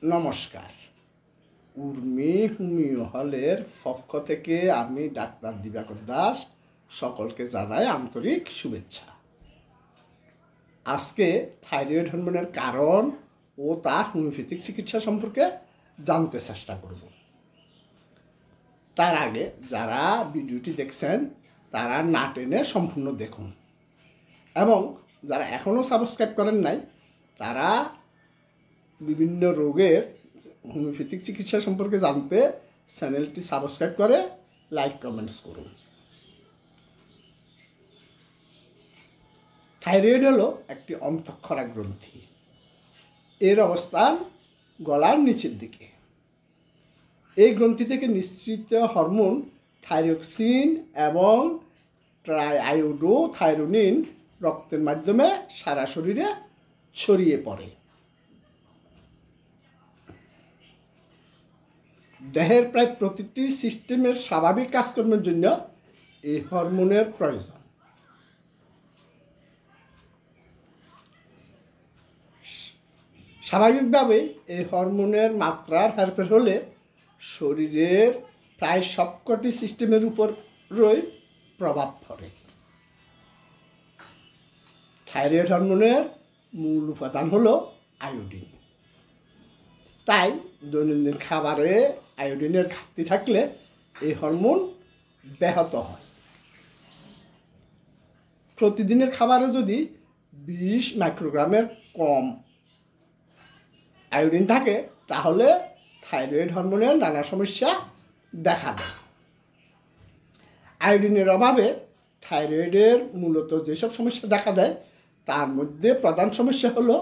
নমস্কার। উর্মি হোমিও হলের পক্ষ থেকে আমি ডাক্তার দিবাকর দাস সকলকে জানাই আন্তরিক শুভেচ্ছা। আজকে থাইরয়েড হরমোনের কারণ ও তার হোমিওপ্যাথিক চিকিৎসা সম্পর্কে জানতে চেষ্টা করব। তার আগে যারা ভিডিওটি দেখছেন তারা না টেনে সম্পূর্ণ দেখুন, এবং যারা এখনও সাবস্ক্রাইব করেন নাই তারা বিভিন্ন রোগের হোমিওপ্যাথিক চিকিৎসা সম্পর্কে জানতে চ্যানেলটি সাবস্ক্রাইব করে লাইক কমেন্টস করুন। থাইরয়েড হলো একটি অন্তঃক্ষরা গ্রন্থি। এর অবস্থান গলার নিচের দিকে। এই গ্রন্থি থেকে নিঃসৃত হরমোন থাইরক্সিন এবং ট্রাইআয়োডোথাইরোনিন রক্তের মাধ্যমে সারা শরীরে ছড়িয়ে পড়ে। দেহের প্রায় প্রতিটি সিস্টেমের স্বাভাবিক কাজকর্মের জন্য এই হরমোনের প্রয়োজন। স্বাভাবিকভাবে এই হরমোনের মাত্রার হেরফের হলে শরীরের প্রায় সবকটি সিস্টেমের উপরই প্রভাব পড়ে। থাইরয়েড হরমোনের মূল উপাদান হলো আয়োডিন। তাই দৈনন্দিন খাবারে আয়োডিনের ঘাটতি থাকলে এই হরমোন ব্যাহত হয়। প্রতিদিনের খাবারে যদি 20 মাইক্রোগ্রামের কম আয়োডিন থাকে তাহলে থাইরয়েড হরমোনের নানা সমস্যা দেখা দেয়। আয়োডিনের অভাবে থাইরয়েডের মূলত যেসব সমস্যা দেখা দেয় তার মধ্যে প্রধান সমস্যা হলো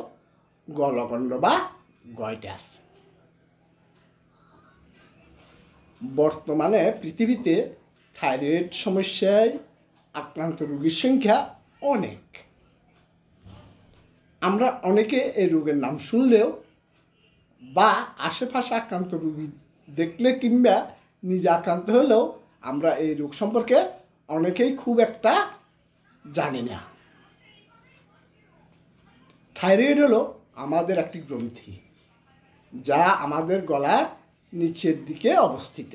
গলগণ্ড বা গয়টার। বর্তমানে পৃথিবীতে থাইরয়েড সমস্যায় আক্রান্ত রোগীর সংখ্যা অনেক। আমরা অনেকে এই রোগের নাম শুনলেও বা আশেপাশে আক্রান্ত রোগী দেখলে কিংবা নিজে আক্রান্ত হলেও আমরা এই রোগ সম্পর্কে অনেকেই খুব একটা জানি না। থাইরয়েড হলো আমাদের একটি গ্রন্থি যা আমাদের গলার নিচের দিকে অবস্থিত।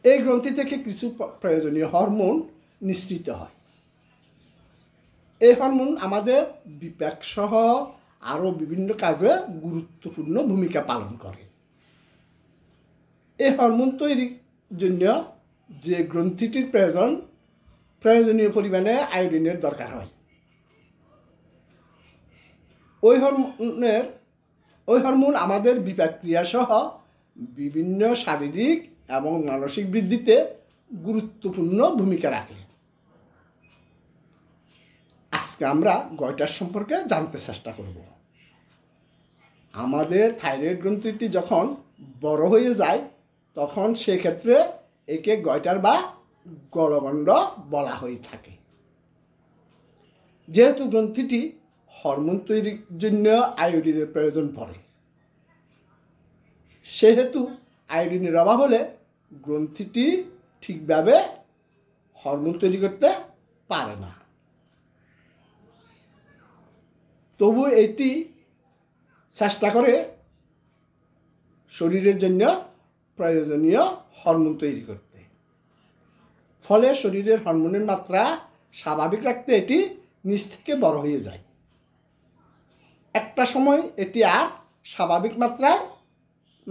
এই গ্রন্থি থেকে কিছু প্রয়োজনীয় হরমোন নিঃসৃত হয়। এই হরমোন আমাদের বিপাক সহ আরও বিভিন্ন কাজে গুরুত্বপূর্ণ ভূমিকা পালন করে। এই হরমোন তৈরির জন্য যে গ্রন্থিটির প্রয়োজনীয় পরিমাণে আয়োডিনের দরকার হয়। ওই হরমোন আমাদের বিপাক ক্রিয়া সহ বিভিন্ন শারীরিক এবং মানসিক বৃদ্ধিতে গুরুত্বপূর্ণ ভূমিকা রাখে। আজকে আমরা গয়টার সম্পর্কে জানতে চেষ্টা করব। আমাদের থাইরয়েড গ্রন্থিটি যখন বড় হয়ে যায় তখন সেক্ষেত্রে একে গয়টার বা গলগণ্ড বলা হয়ে থাকে। যেহেতু গ্রন্থিটি হরমোন তৈরির জন্য আয়োডিনের প্রয়োজন পড়ে, সেহেতু আয়োডিনের অভাব হলে গ্রন্থিটি ঠিকভাবে হরমোন তৈরি করতে পারে না। তবু এটি চেষ্টা করে শরীরের জন্য প্রয়োজনীয় হরমোন তৈরি করতে। ফলে শরীরের হরমোনের মাত্রা স্বাভাবিক রাখতে এটি নিচ থেকে বড় হয়ে যায়। একটা সময় এটি আর স্বাভাবিক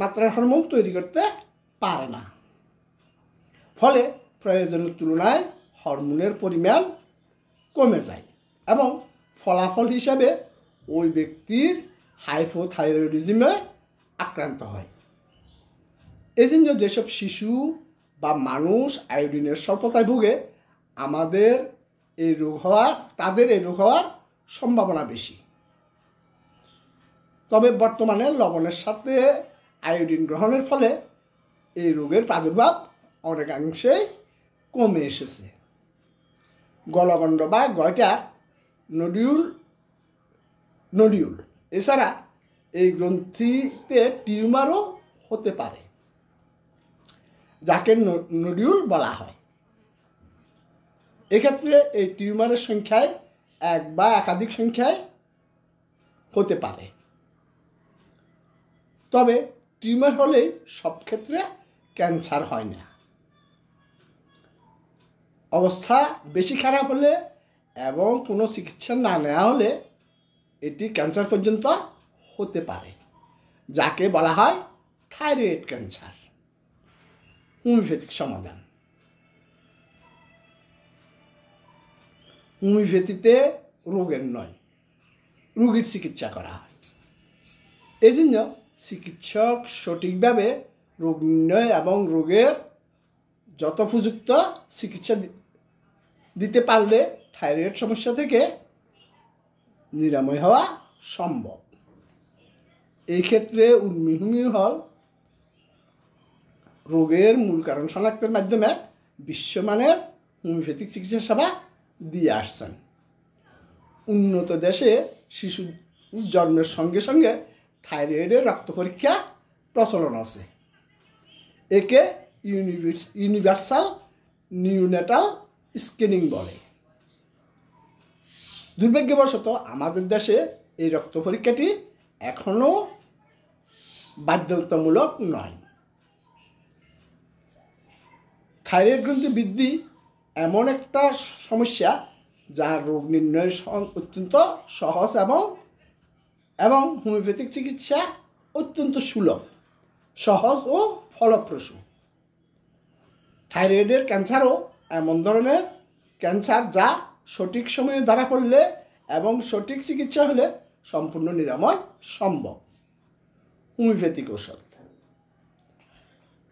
মাত্রার হরমোন তৈরি করতে পারে না। ফলে প্রয়োজনের তুলনায় হরমোনের পরিমাণ কমে যায় এবং ফলাফল হিসাবে ওই ব্যক্তির হাইপোথাইরয়েডিজমে আক্রান্ত হয়। এজন্য যেসব শিশু বা মানুষ আয়োডিনের স্বল্পতায় ভোগে তাদের এই রোগ হওয়ার সম্ভাবনা বেশি। তবে বর্তমানে লবণের সাথে আয়োডিন গ্রহণের ফলে এই রোগের প্রাদুর্ভাব অনেকাংশেই কমে এসেছে। গলগণ্ড বা গয়টার নডিউল এছাড়া এই গ্রন্থিতে টিউমারও হতে পারে, যাকে নডিউল বলা হয়। এক্ষেত্রে এই টিউমারের সংখ্যায় এক বা একাধিক সংখ্যায় হতে পারে। তবে টিউমার হলেই সব ক্ষেত্রে ক্যান্সার হয় না। অবস্থা বেশি খারাপ হলে এবং কোনো চিকিৎসা না নেওয়া হলে এটি ক্যান্সার পর্যন্ত হতে পারে, যাকে বলা হয় থাইরয়েড ক্যান্সার। হোমিওপ্যাথিক সমাধান। হোমিওপ্যাথিতে রোগের নয়, রোগীর চিকিৎসা করা হয়। এই জন্য চিকিৎসক সঠিকভাবে রোগ নির্ণয় এবং রোগের যথোপযুক্ত চিকিৎসা দিতে পারলে থাইরয়েড সমস্যা থেকে নিরাময় হওয়া সম্ভব। এই ক্ষেত্রে হোমিও হল রোগের মূল কারণ শনাক্তের মাধ্যমে বিশ্বমানের হোমিওপ্যাথিক চিকিৎসা সেবা দিয়ে আসছেন। উন্নত দেশে শিশু জন্মের সঙ্গে সঙ্গে থাইরয়েডের রক্ত পরীক্ষা প্রচলন আছে। একে ইউনিভার্সাল নিউনেটাল স্ক্রিনিং বলে। দুর্ভাগ্যবশত আমাদের দেশে এই রক্ত পরীক্ষাটি এখনও বাধ্যতামূলক নয়। থাইরয়েড গ্রন্থি বৃদ্ধি এমন একটা সমস্যা যা রোগ নির্ণয় অত্যন্ত সহজ এবং হোমিওপ্যাথিক চিকিৎসা অত্যন্ত সুলভ, সহজ ও ফলপ্রসূ। থাইরয়েডের ক্যান্সারও এমন ধরনের ক্যান্সার যা সঠিক সময়ে ধরা পড়লে এবং সঠিক চিকিৎসা হলে সম্পূর্ণ নিরাময় সম্ভব। হোমিওপ্যাথিক ঔষধ।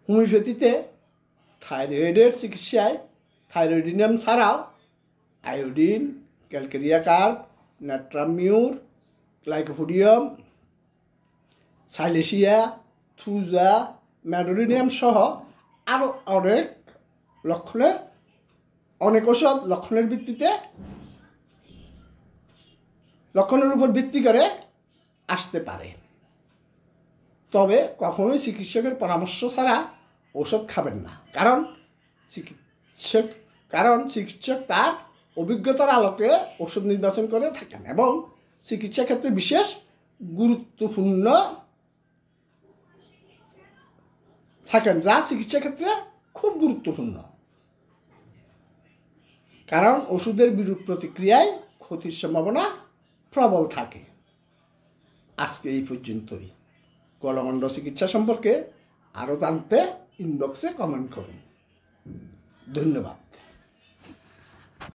হোমিওপ্যাথিতে থাইরয়েডের চিকিৎসায় থাইরয়েডিনাম ছাড়াও আয়োডিন, ক্যালকেরিয়া কার্ব, নাট্রামিউর, গ্লাইকোফোডিয়াম, সাইলেসিয়া, থুজা, ম্যাডোরিনিয়াম সহ আরও অনেক ওষুধ লক্ষণের উপর ভিত্তি করে আসতে পারে। তবে কখনোই চিকিৎসকের পরামর্শ ছাড়া ওষুধ খাবেন না, কারণ চিকিৎসক তার অভিজ্ঞতার আলোকে ওষুধ নির্বাচন করে থাকেন এবং চিকিৎসা ক্ষেত্রে বিশেষ গুরুত্বপূর্ণ থাকেন, যা চিকিৎসা ক্ষেত্রে খুব গুরুত্বপূর্ণ, কারণ ওষুধের বিরূপ প্রতিক্রিয়ায় ক্ষতির সম্ভাবনা প্রবল থাকে। আজকে এই পর্যন্তই। গলগণ্ড চিকিৎসা সম্পর্কে আরও জানতে ইনবক্সে কমেন্ট করুন। ধন্যবাদ।